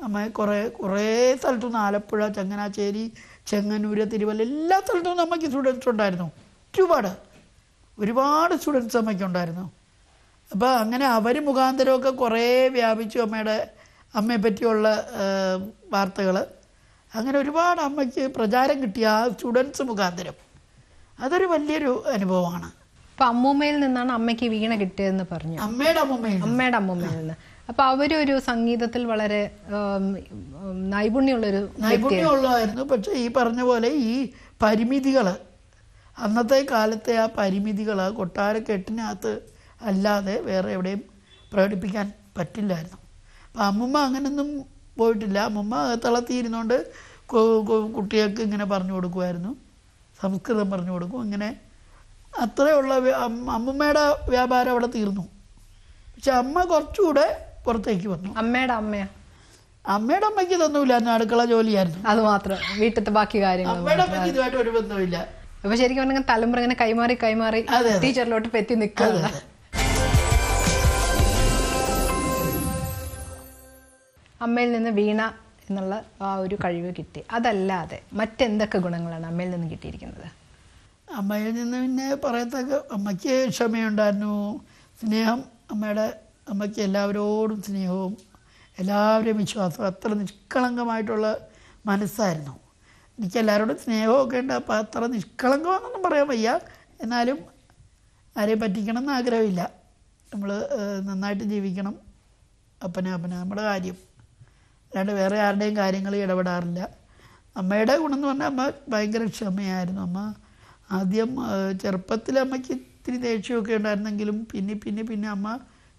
അമ്മ കുറേ സ്ഥലത്തു നിന്ന്, ആലപ്പുഴ, ചങ്ങനാശ്ശേരി, ചെങ്ങന്നൂര്, തിരുവല്ല, എല്ലാ സ്ഥലത്തു നിന്നും അമ്മയ്ക്ക് സ്റ്റുഡൻസ് ഉണ്ടായിരുന്നു. ഒരുപാട് സ്റ്റുഡൻസ് അമ്മയ്ക്കുണ്ടായിരുന്നു. അപ്പോൾ അങ്ങനെ അവർ മുഖാന്തരമൊക്കെ കുറേ വ്യാപിച്ചു അമ്മയെ പറ്റിയുള്ള വാർത്തകൾ. അങ്ങനെ ഒരുപാട് അമ്മയ്ക്ക് പ്രചാരം കിട്ടിയ ആ സ്റ്റുഡൻസ് മുഖാന്തരം. അതൊരു വലിയൊരു അനുഭവമാണ്. അപ്പം അമ്മൂമ്മയിൽ നിന്നാണ് അമ്മയ്ക്ക് വീണ കിട്ടിയതെന്ന് പറഞ്ഞു. അമ്മയുടെ അമ്മൂമ്മയിൽ നിന്ന്. അപ്പൊ അവരൊരു സംഗീതത്തിൽ വളരെ നൈപുണ്യമുള്ളതായിരുന്നു. പക്ഷെ ഈ പറഞ്ഞ പോലെ ഈ പരിമിതികൾ, അന്നത്തെ കാലത്തെ ആ പരിമിതികൾ ആ കൊട്ടാരക്കെട്ടിനകത്ത് അല്ലാതെ വേറെ എവിടെയും പ്രകടിപ്പിക്കാൻ പറ്റില്ലായിരുന്നു. അപ്പം അമ്മുമ്മ അങ്ങനെയൊന്നും പോയിട്ടില്ല. അമ്മുമ്മ തളർത്തിയിരുന്നുകൊണ്ട് കുട്ടികൾക്ക് ഇങ്ങനെ പറഞ്ഞു കൊടുക്കുമായിരുന്നു, സംസ്കൃതം പറഞ്ഞു കൊടുക്കും. ഇങ്ങനെ അത്രയുള്ള അമ്മുമ്മയുടെ വ്യാപാരം അവിടെ തീർന്നു. പക്ഷെ അമ്മ കുറച്ചുകൂടെ പുറത്തേക്ക് വന്നു. അമ്മയുടെ അമ്മയ്ക്ക് ഇതൊന്നുമില്ലായിരുന്നു, അടുക്കള ജോലിയായിരുന്നു. അത് മാത്രം, വീട്ടിലത്തെ ബാക്കി കാര്യങ്ങൾ. അമ്മയുടെ അമ്മയ്ക്ക് ഇതുമായിട്ട് ഒരു ബന്ധമില്ല. അപ്പൊ ശരിക്കും പറഞ്ഞാൽ തലമുറ ഇങ്ങനെ കൈമാറി ടീച്ചറിലോട്ട് എത്തി നിൽക്കുക. അമ്മയിൽ നിന്ന് വീണ എന്നുള്ള ആ ഒരു കഴിവ് കിട്ടി. അതല്ലാതെ മറ്റെന്തൊക്കെ ഗുണങ്ങളാണ് അമ്മയിൽ നിന്ന് കിട്ടിയിരിക്കുന്നത്? അമ്മയിൽ നിന്ന് പിന്നെ പറയത്തക്ക, അമ്മയ്ക്ക് ക്ഷമയുണ്ടായിരുന്നു, സ്നേഹം. അമ്മയ്ക്ക് എല്ലാവരോടും സ്നേഹവും എല്ലാവരെയും വിശ്വാസവും, അത്ര നിഷ്കളങ്കമായിട്ടുള്ള മനസ്സായിരുന്നു. എനിക്ക് എല്ലാവരോടും സ്നേഹമൊക്കെ ഉണ്ട്. അപ്പോൾ അത്ര നിഷ്കളങ്കമാണെന്നൊന്നും പറയാൻ വയ്യ. എന്നാലും ആരെയും പറ്റിക്കണം എന്ന് ആഗ്രഹമില്ല. നമ്മൾ നന്നായിട്ട് ജീവിക്കണം, അപ്പന നമ്മുടെ കാര്യം, അല്ലാണ്ട് വേറെ ആരുടെയും കാര്യങ്ങളിൽ ഇടപെടാറില്ല. അമ്മയുടെ ഗുണം എന്ന് പറഞ്ഞാൽ അമ്മ ഭയങ്കര ക്ഷമയായിരുന്നു. അമ്മ ആദ്യം ചെറുപ്പത്തിൽ അമ്മയ്ക്ക് ഇത്തിരി ദേഷ്യമൊക്കെ ഉണ്ടായിരുന്നെങ്കിലും പിന്നെ അമ്മ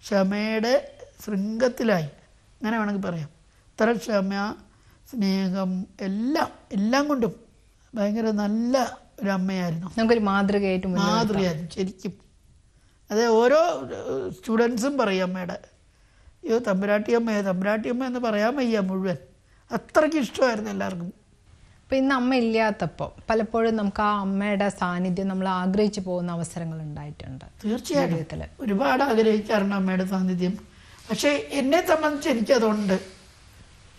ക്ഷമയുടെ ശൃംഗത്തിലായി, അങ്ങനെ വേണമെങ്കിൽ പറയാം. ഇത്ര ക്ഷമ, സ്നേഹം, എല്ലാം കൊണ്ടും ഭയങ്കര നല്ല ഒരു അമ്മയായിരുന്നു. നമുക്കൊരു മാതൃകയായിരുന്നു ശരിക്കും. അതെ, ഓരോ സ്റ്റുഡൻസും പറയും അമ്മയുടെ, അയ്യോ തമ്പുരാട്ടിയമ്മ എന്ന് പറയാൻ വയ്യ മുഴുവൻ. അത്രയ്ക്ക് ഇഷ്ടമായിരുന്നു എല്ലാവർക്കും. അപ്പം ഇന്ന് അമ്മ ഇല്ലാത്തപ്പോൾ പലപ്പോഴും നമുക്ക് ആ അമ്മയുടെ സാന്നിധ്യം നമ്മൾ ആഗ്രഹിച്ചു പോകുന്ന അവസരങ്ങൾ ഉണ്ടായിട്ടുണ്ട്. തീർച്ചയായിട്ടും ഒരുപാട് ആഗ്രഹിക്കാറുണ്ട് അമ്മയുടെ സാന്നിധ്യം. പക്ഷേ എന്നെ സംബന്ധിച്ച് എനിക്കതുണ്ട്.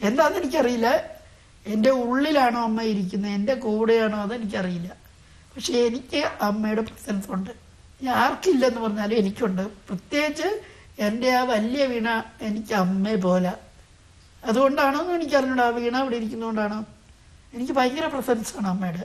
എന്താണെന്ന് എനിക്കറിയില്ല. എൻ്റെ ഉള്ളിലാണോ അമ്മ ഇരിക്കുന്നത്, എൻ്റെ കൂടെയാണോ, അതെനിക്കറിയില്ല. പക്ഷേ എനിക്ക് അമ്മയുടെ പ്രസൻസ് ഉണ്ട്. ആർക്കില്ലെന്ന് പറഞ്ഞാലും എനിക്കുണ്ട്. പ്രത്യേകിച്ച് എൻ്റെ ആ വലിയ വീണ എനിക്ക് അമ്മയെ പോലെ. അതുകൊണ്ടാണോ എന്ന് എനിക്കറിഞ്ഞൂടാ. ആ വീണ അവിടെ ഇരിക്കുന്നതുകൊണ്ടാണോ, എനിക്ക് ഭയങ്കര പ്രസൻസാണ് അമ്മയുടെ.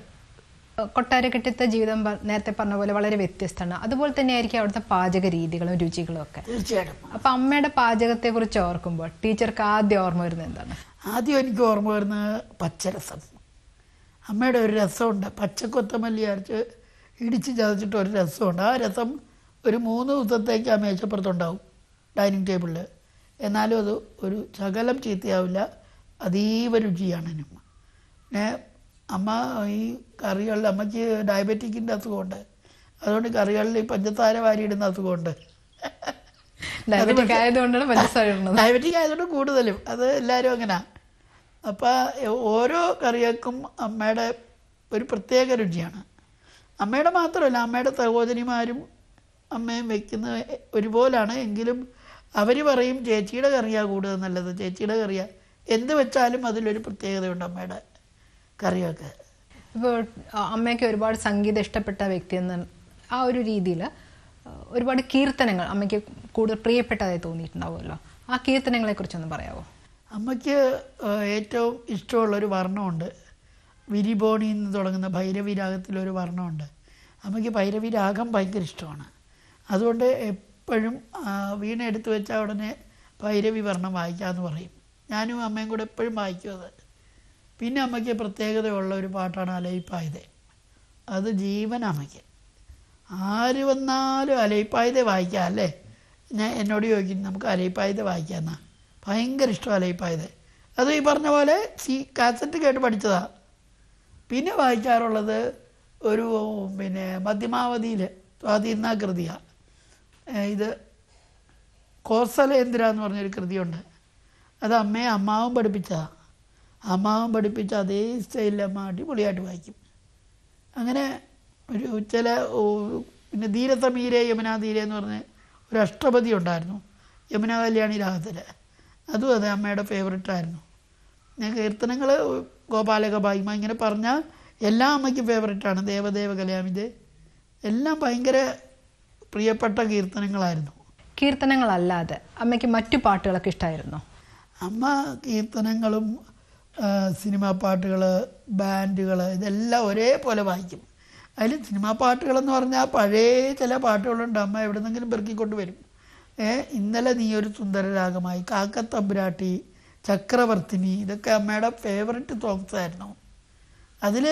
കൊട്ടാരക്കെട്ടിത്തെ ജീവിതം നേരത്തെ പറഞ്ഞ പോലെ വളരെ വ്യത്യസ്തമാണ്. അതുപോലെ തന്നെ ആയിരിക്കും അവിടുത്തെ പാചക രീതികളും രുചികളും ഒക്കെ. തീർച്ചയായിട്ടും. അപ്പം അമ്മയുടെ പാചകത്തെ കുറിച്ച് ഓർക്കുമ്പോൾ ടീച്ചർക്ക് ആദ്യം ഓർമ്മ വരുന്നത് എന്താണ്? ആദ്യം എനിക്ക് ഓർമ്മ വരുന്നത് പച്ചരസം. അമ്മയുടെ ഒരു രസമുണ്ട്, പച്ചക്കൊത്തമല്ലി അരച്ച് ഇടിച്ച് ചതച്ചിട്ട് ഒരു രസമുണ്ട്. ആ രസം ഒരു 3 ദിവസത്തേക്ക് ആ മേശപ്പുറത്തുണ്ടാവും ഡൈനിങ് ടേബിളിൽ. എന്നാലും അത് ഒരു ശകലം ചീത്തയാവില്ല, അതീവ രുചിയാണ്. പിന്നെ അമ്മ ഈ കറികളിൽ അമ്മയ്ക്ക് ഡയബറ്റിക്കിൻ്റെ അസുഖമുണ്ട്. അതുകൊണ്ട് കറികളിൽ ഈ പഞ്ചസാര വാരിയിടുന്ന അസുഖമുണ്ട്. ഡയബറ്റിക് ആയതുകൊണ്ടാണ് പഞ്ചസാര ഇടുന്നത്. ഡയബറ്റിക് ആയതുകൊണ്ട് കൂടുതലും അത് എല്ലാവരും അങ്ങനെ. അപ്പം ഓരോ കറികൾക്കും അമ്മയുടെ ഒരു പ്രത്യേക രുചിയാണ്. അമ്മയുടെ മാത്രമല്ല, അമ്മയുടെ സഹോദരിമാരും അമ്മയും വയ്ക്കുന്നത് ഒരുപോലാണ്. എങ്കിലും അവർ പറയും ചേച്ചിയുടെ കറിയാണ് കൂടുതൽ നല്ലത്, ചേച്ചിയുടെ കറിയാണ്. എന്ത് വെച്ചാലും അതിലൊരു പ്രത്യേകതയുണ്ട് അമ്മയുടെ കറിയൊക്കെ. ഇപ്പോൾ അമ്മയ്ക്ക് ഒരുപാട് സംഗീതം ഇഷ്ടപ്പെട്ട വ്യക്തി എന്ന ആ ഒരു രീതിയിൽ ഒരുപാട് കീർത്തനങ്ങൾ അമ്മയ്ക്ക് കൂടുതൽ പ്രിയപ്പെട്ടതായി തോന്നിയിട്ടുണ്ടാവുമല്ലോ. ആ കീർത്തനങ്ങളെക്കുറിച്ചൊന്ന് പറയാമോ? അമ്മയ്ക്ക് ഏറ്റവും ഇഷ്ടമുള്ളൊരു വർണ്ണമുണ്ട്. വിരിബോണി എന്ന് തുടങ്ങുന്ന ഭൈരവി രാഗത്തിലൊരു വർണ്ണമുണ്ട്. അമ്മയ്ക്ക് ഭൈരവി രാഗം ഭയങ്കര ഇഷ്ടമാണ്. അതുകൊണ്ട് എപ്പോഴും വീണ എടുത്തു വെച്ചാൽ ഉടനെ ഭൈരവി വർണ്ണം വായിക്കാമെന്ന് പറയും. ഞാനും അമ്മയും കൂടെ എപ്പോഴും വായിക്കും അത്. പിന്നെ അമ്മയ്ക്ക് പ്രത്യേകതയുള്ള ഒരു പാട്ടാണ് അലയിപ്പായതേ. അത് ജീവൻ അമ്മയ്ക്ക്. ആര് വന്നാലും അലയിപ്പായതേ വായിക്കാം അല്ലേ. ഞാൻ എന്നോട് ചോദിക്കും നമുക്ക് അലയിപ്പായതേ വായിക്കാമെന്നാ. ഭയങ്കര ഇഷ്ടം അലയിപ്പായതേ. അത് ഈ പറഞ്ഞ പോലെ കാസറ്റ് കേട്ട് പഠിച്ചതാണ്. പിന്നെ വായിക്കാറുള്ളത് ഒരു മധ്യമാവധിയിൽ സ്വാധീന കൃതിയാണ്. ഇത് കോസലേന്ദ്ര എന്ന് പറഞ്ഞൊരു കൃതിയുണ്ട്. അത് അമ്മാവും പഠിപ്പിച്ചതാണ്. അമ്മാവും പഠിപ്പിച്ച അതേ സ്റ്റൈലിൽ അമ്മ അടിപൊളിയായിട്ട് വായിക്കും. അങ്ങനെ ഒരു ചില പിന്നെ ധീരസമീരെ യമുനാ ധീരെ എന്ന് പറഞ്ഞ ഒരു അഷ്ടപതി ഉണ്ടായിരുന്നു യമുനാ കല്യാണി രാഗത്തിൽ. അതും അതെ അമ്മയുടെ ഫേവറേറ്റായിരുന്നു. ഞാൻ കീർത്തനങ്ങൾ ഗോപാലക ഭാഗ്യമ ഇങ്ങനെ പറഞ്ഞാൽ എല്ലാം അമ്മയ്ക്ക് ഫേവറേറ്റാണ്. ദേവദേവ കലയാമിത് എല്ലാം ഭയങ്കര പ്രിയപ്പെട്ട കീർത്തനങ്ങളായിരുന്നു. കീർത്തനങ്ങളല്ലാതെ അമ്മയ്ക്ക് മറ്റു പാട്ടുകളൊക്കെ ഇഷ്ടമായിരുന്നോ? അമ്മ കീർത്തനങ്ങളും സിനിമാ പാട്ടുകൾ, ബാൻഡുകൾ ഇതെല്ലാം ഒരേപോലെ വായിക്കും. അതിൽ സിനിമാ പാട്ടുകളെന്ന് പറഞ്ഞാൽ പഴയ ചില പാട്ടുകളുണ്ട് അമ്മ എവിടെ നിന്നെങ്കിലും പെറുക്കിക്കൊണ്ട് വരും. ഇന്നലെ നീ ഒരു സുന്ദരരാഗമായി, കാക്കത്തമ്പുരാട്ടി, ചക്രവർത്തിനി, ഇതൊക്കെ അമ്മയുടെ ഫേവററ്റ് സോങ്സ് ആയിരുന്നു. അതിൽ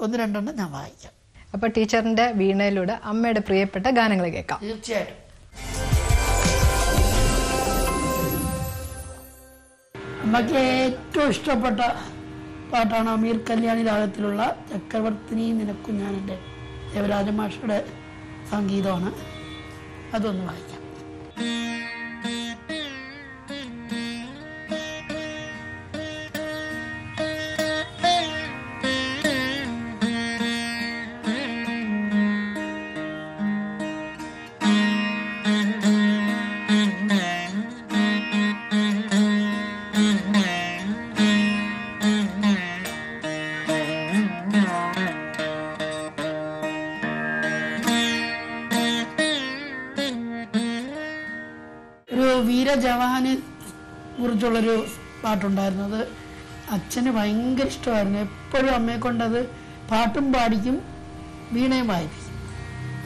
ഒന്ന് രണ്ടെണ്ണം ഞാൻ വായിക്കാം. അപ്പോൾ ടീച്ചറിൻ്റെ വീണയിലൂടെ അമ്മയുടെ പ്രിയപ്പെട്ട ഗാനങ്ങൾ കേൾക്കാം. തീർച്ചയായിട്ടും. അമ്മയ്ക്ക് ഏറ്റവും ഇഷ്ടപ്പെട്ട പാട്ടാണ് അമീർ കല്യാണി രാഗത്തിലുള്ള ചക്രവർത്തിനി നിനക്കും ഞാൻ. എൻ്റെ ദേവരാജ മാഷയുടെ സംഗീതമാണ്. അതൊന്ന് വായിക്കാം. വീരജവാനെ കുറിച്ചുള്ളൊരു പാട്ടുണ്ടായിരുന്നു. അത് അച്ഛന് ഭയങ്കര ഇഷ്ടമായിരുന്നു. എപ്പോഴും അമ്മയെ കൊണ്ടത് പാട്ടും പാടിക്കും വീണയും വായിപ്പിക്കും.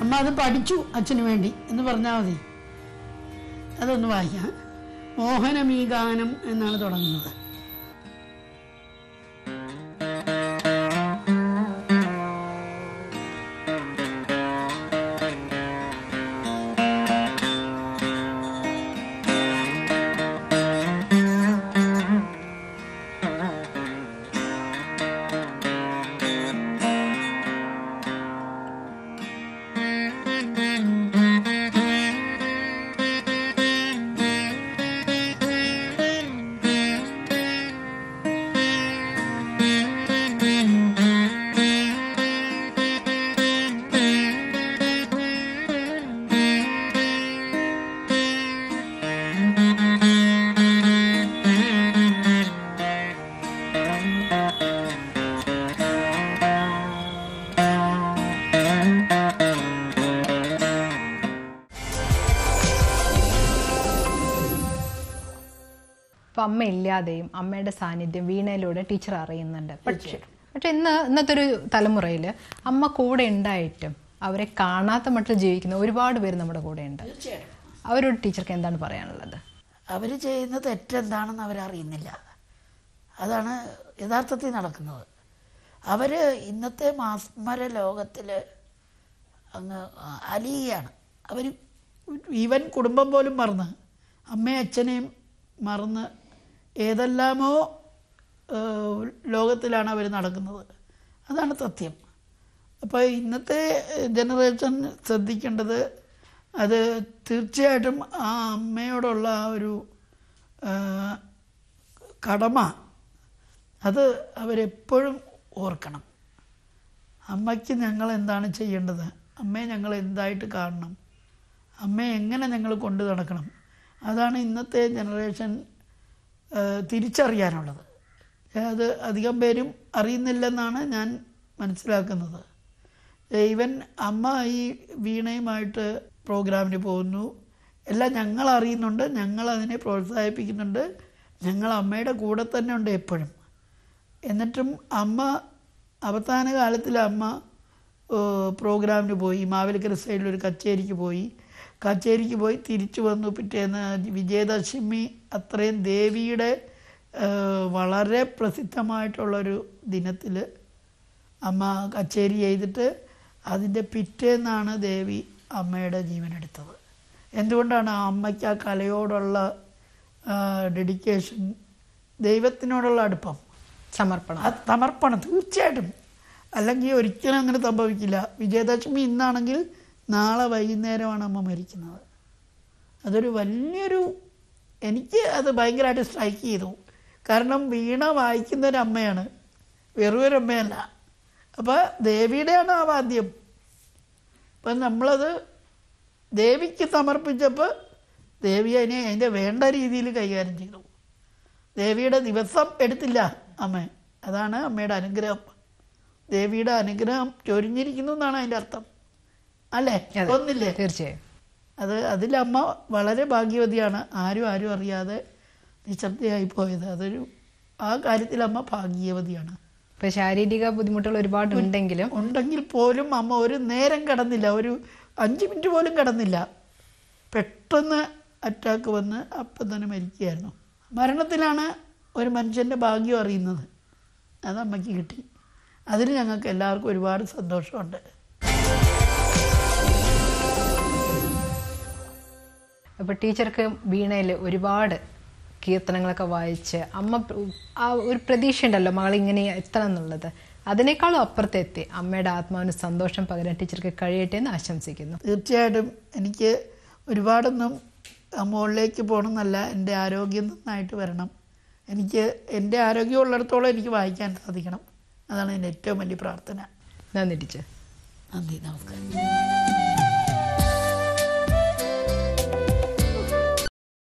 അമ്മ അത് പഠിച്ചു അച്ഛന് വേണ്ടി എന്ന് പറഞ്ഞാൽ മതി. അതൊന്ന് വായിക്കാം. മോഹനമീ ഗാനം എന്നാണ് തുടങ്ങുന്നത്. അപ്പോൾ അമ്മ ഇല്ലാതെയും അമ്മയുടെ സാന്നിധ്യം വീണയിലൂടെ ടീച്ചർ അറിയുന്നുണ്ട്. പക്ഷേ ഇന്നത്തെ ഒരു തലമുറയിൽ അമ്മ കൂടെ ഉണ്ടായിട്ടും അവരെ കാണാത്ത മട്ടിൽ ജീവിക്കുന്ന ഒരുപാട് പേര് നമ്മുടെ കൂടെ ഉണ്ട്. അവരോട് ടീച്ചർക്ക് എന്താണ് പറയാനുള്ളത്? അവർ ചെയ്യുന്ന തെറ്റെന്താണെന്ന് അവരറിയുന്നില്ല. അതാണ് യഥാർത്ഥത്തിൽ നടക്കുന്നത്. അവർ ഇന്നത്തെ മാസ്മര ലോകത്തിൽ അങ്ങ് അലിയാണ്. അവർ ഈവൻ കുടുംബം പോലും മറന്ന്, അമ്മയും അച്ഛനെയും മറന്ന് ഏതെല്ലാമോ ലോകത്തിലാണ് അവർ നടക്കുന്നത്. അതാണ് സത്യം. അപ്പോൾ ഇന്നത്തെ ജനറേഷൻ ശ്രദ്ധിക്കേണ്ടത് അത് തീർച്ചയായിട്ടും ആ അമ്മയോടുള്ള ആ ഒരു കടമ അത് അവരെപ്പോഴും ഓർക്കണം. അമ്മയ്ക്ക് ഞങ്ങൾ എന്താണ് ചെയ്യേണ്ടത്, അമ്മയെ ഞങ്ങൾ എന്തായിട്ട് കാണണം, അമ്മയെ എങ്ങനെ ഞങ്ങൾ കൊണ്ടു നടക്കണം, അതാണ് ഇന്നത്തെ ജനറേഷൻ തിരിച്ചറിയാനുള്ളത്. അത് അധികം പേരും അറിയുന്നില്ലെന്നാണ് ഞാൻ മനസ്സിലാക്കുന്നത്. ഈവൻ അമ്മ ഈ വീണയുമായിട്ട് പ്രോഗ്രാമിന് പോകുന്നു, എല്ലാം ഞങ്ങൾ അറിയുന്നുണ്ട്, ഞങ്ങൾ അതിനെ പ്രോത്സാഹിപ്പിക്കുന്നുണ്ട്, ഞങ്ങൾ അമ്മയുടെ കൂടെ തന്നെ ഉണ്ട് എപ്പോഴും. എന്നിട്ടും അമ്മ അവസാന കാലത്തിൽ അമ്മ പ്രോഗ്രാമിന് പോയി, മാവേലിക്കര സൈഡിലൊരു കച്ചേരിക്ക് പോയി തിരിച്ചു വന്നു. പിറ്റേന്ന് വിജയദശമി അത്രയും ദേവിയുടെ വളരെ പ്രസിദ്ധമായിട്ടുള്ളൊരു ദിനത്തിൽ അമ്മ കച്ചേരി ചെയ്തിട്ട് അതിൻ്റെ പിറ്റേന്നാണ് ദേവി അമ്മയുടെ ജീവനെടുത്തത്. എന്തുകൊണ്ടാണ് ആ അമ്മയ്ക്ക് ആ കലയോടുള്ള ഡെഡിക്കേഷൻ, ദൈവത്തിനോടുള്ള അടുപ്പം, സമർപ്പണം തീർച്ചയായിട്ടും. അല്ലെങ്കിൽ ഒരിക്കലും അങ്ങനെ സംഭവിക്കില്ല. വിജയദശമി ഇന്നാണെങ്കിൽ നാളെ വൈകുന്നേരമാണ് അമ്മ മരിക്കുന്നത്. അതൊരു വലിയൊരു, എനിക്ക് അത് ഭയങ്കരമായിട്ട് സ്ട്രൈക്ക് ചെയ്തു. കാരണം വീണ വായിക്കുന്നൊരമ്മയാണ്, വെറുമൊരമ്മയല്ല. അപ്പോൾ ദേവിയുടെയാണ് ആ വാദ്യം. അപ്പം നമ്മളത് ദേവിക്ക് സമർപ്പിച്ചപ്പോൾ ദേവി അതിൻ്റെ വേണ്ട രീതിയിൽ കൈകാര്യം ചെയ്തു. ദേവിയുടെ ദിവസം എടുത്തില്ല അമ്മ. അതാണ് അമ്മയുടെ അനുഗ്രഹം. ദേവിയുടെ അനുഗ്രഹം ചൊരിഞ്ഞിരിക്കുന്നു എന്നാണ് അതിൻ്റെ അർത്ഥം, അല്ലേ? ഒന്നില്ലേ? തീർച്ചയായും. അതിലമ്മ വളരെ ഭാഗ്യവതിയാണ്. ആരും അറിയാതെ നിശബ്ദയായി പോയത്. ആ കാര്യത്തിൽ അമ്മ ഭാഗ്യവതിയാണ്. ഇപ്പം ശാരീരിക ബുദ്ധിമുട്ടുകൾ ഒരുപാട് ഉണ്ടെങ്കിൽ പോലും അമ്മ ഒരു നേരം കിടന്നില്ല, ഒരു 5 മിനിറ്റ് പോലും കിടന്നില്ല. പെട്ടെന്ന് അറ്റാക്ക് വന്ന് അപ്പം തന്നെ മരിക്കുകയായിരുന്നു. മരണത്തിലാണ് ഒരു മനുഷ്യൻ്റെ ഭാഗ്യം അറിയുന്നത്. അത് അമ്മയ്ക്ക് കിട്ടി. അതിന് ഞങ്ങൾക്ക് എല്ലാവർക്കും ഒരുപാട് സന്തോഷമുണ്ട്. അപ്പോൾ ടീച്ചർക്ക് വീണയിൽ ഒരുപാട് കീർത്തനങ്ങളൊക്കെ വായിച്ച് അമ്മ ആ ഒരു പ്രതീക്ഷ ഉണ്ടല്ലോ മകളിങ്ങനെ എത്തണം എന്നുള്ളത്, അതിനേക്കാളും അപ്പുറത്തെത്തി അമ്മയുടെ ആത്മാവിന് സന്തോഷം പകരാൻ ടീച്ചർക്ക് കഴിയട്ടെ എന്ന് ആശംസിക്കുന്നു. തീർച്ചയായിട്ടും എനിക്ക് ഒരുപാടൊന്നും മുകളിലേക്ക് പോകണമെന്നല്ല, എൻ്റെ ആരോഗ്യം നന്നായിട്ട് വരണം. എൻ്റെ ആരോഗ്യം ഉള്ളിടത്തോളം എനിക്ക് വായിക്കാൻ സാധിക്കണം. അതാണ് എൻ്റെ ഏറ്റവും വലിയ പ്രാർത്ഥന. നന്ദി ടീച്ചർ. നന്ദി, നമസ്കാരം.